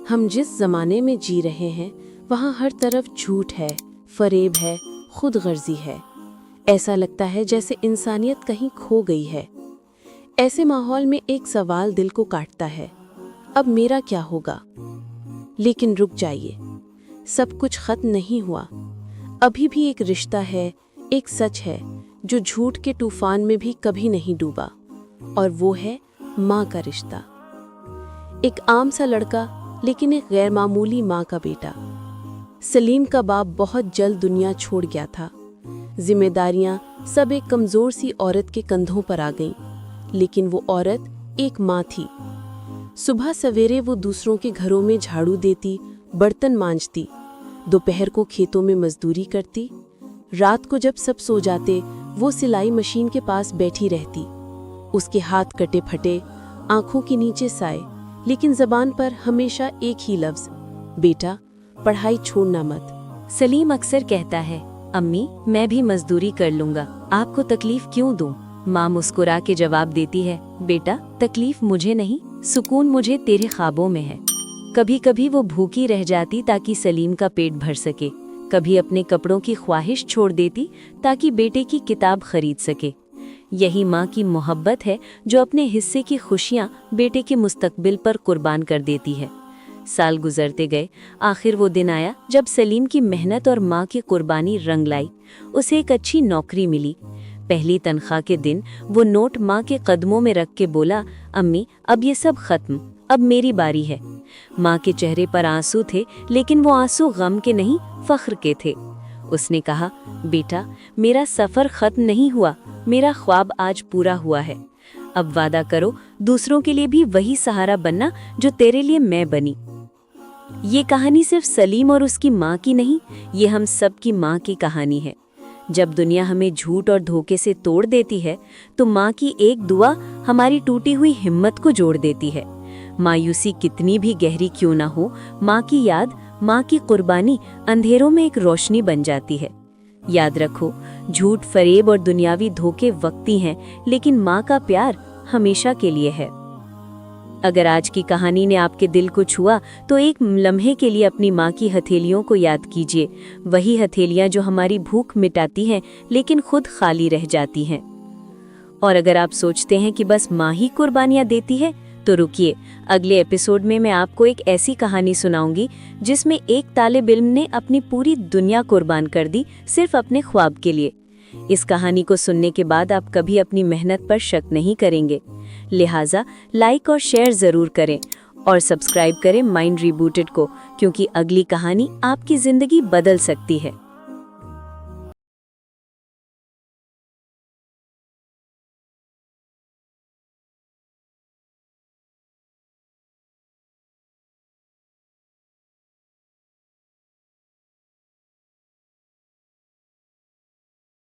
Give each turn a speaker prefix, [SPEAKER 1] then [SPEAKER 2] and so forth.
[SPEAKER 1] हम जिस ज़माने में जी रहे हैं वहाँ हर तरफ झूठ है, फरेब है, खुद गर्जी है। ऐसा लगता है जैसे इंसानियत कहीं खो गई है। ऐसे माहौल में एक सवाल दिल को काटता है, अब मेरा क्या होगा? लेकिन रुक जाइए, सब कुछ खत्म नहीं हुआ। अभी भी एक रिश्ता है, एक सच है जो झूठ के तूफान में भी कभी नहीं डूबा, और वो है माँ का रिश्ता। एक आम सा लड़का, लेकिन एक गैर मामूली माँ का बेटा। सलीम का बाप बहुत जल्द दुनिया छोड़ गया था। जिम्मेदारियां सब एक कमज़ोर सी औरत के कंधों पर आ गईं, लेकिन वो औरत एक माँ थी। सुबह सवेरे वो दूसरों के घरों में झाड़ू देती, बर्तन मांजती, दोपहर को खेतों में मजदूरी करती, रात को जब सब सो जाते वो सिलाई मशीन के पास बैठी रहती। उसके हाथ कटे फटे, आंखों के नीचे साए, लेकिन ज़बान पर हमेशा एक ही लफ्ज़, बेटा पढ़ाई छोड़ना मत।
[SPEAKER 2] सलीम अक्सर कहता है, अम्मी मैं भी मजदूरी कर लूंगा, आपको तकलीफ क्यों दूं? माँ मुस्कुरा के जवाब देती है, बेटा तकलीफ मुझे नहीं, सुकून मुझे तेरे ख्वाबों में है। कभी कभी वो भूखी रह जाती ताकि सलीम का पेट भर सके, कभी अपने कपड़ों की ख्वाहिश छोड़ देती ताकि बेटे की किताब खरीद सके। यही माँ की मोहब्बत है जो अपने हिस्से की खुशियाँ बेटे के मुस्तकबिल पर कुर्बान कर देती है। साल गुजरते गए, आखिर वो दिन आया जब सलीम की मेहनत और माँ की कुर्बानी रंग लाई। उसे एक अच्छी नौकरी मिली। पहली तनख्वाह के दिन वो नोट माँ के कदमों में रख के बोला, अम्मी अब ये सब खत्म, अब मेरी बारी है। माँ के चेहरे पर आंसू थे, लेकिन वो आंसू गम के नहीं, फख्र के थे। उसने कहा, बेटा मेरा सफ़र खत्म नहीं हुआ, मेरा ख्वाब आज पूरा हुआ है। अब वादा करो दूसरों के लिए भी वही सहारा बनना जो तेरे लिए मैं बनी। ये कहानी सिर्फ सलीम और उसकी माँ की नहीं, ये हम सब की माँ की कहानी है। जब दुनिया हमें झूठ और धोखे से तोड़ देती है तो माँ की एक दुआ हमारी टूटी हुई हिम्मत को जोड़ देती है। मायूसी कितनी भी गहरी क्यों ना हो, माँ की याद, माँ की कुर्बानी अंधेरों में एक रोशनी बन जाती है। याद रखो, झूठ, फरेब और दुनियावी धोखे वक्ती हैं, लेकिन माँ का प्यार हमेशा के लिए है। अगर आज की कहानी ने आपके दिल को छुआ तो एक लम्हे के लिए अपनी माँ की हथेलियों को याद कीजिए, वही हथेलियाँ जो हमारी भूख मिटाती हैं लेकिन खुद खाली रह जाती हैं। और अगर आप सोचते हैं कि बस माँ ही कुर्बानियाँ देती है, तो रुकिए, अगले एपिसोड में मैं आपको एक ऐसी कहानी सुनाऊंगी जिसमें एक तालिब इल्म ने अपनी पूरी दुनिया कुर्बान कर दी सिर्फ अपने ख्वाब के लिए। इस कहानी को सुनने के बाद आप कभी अपनी मेहनत पर शक नहीं करेंगे। लिहाजा लाइक और शेयर ज़रूर करें और सब्सक्राइब करें माइंड रिबूटेड को, क्योंकि अगली कहानी आपकी ज़िंदगी बदल सकती है।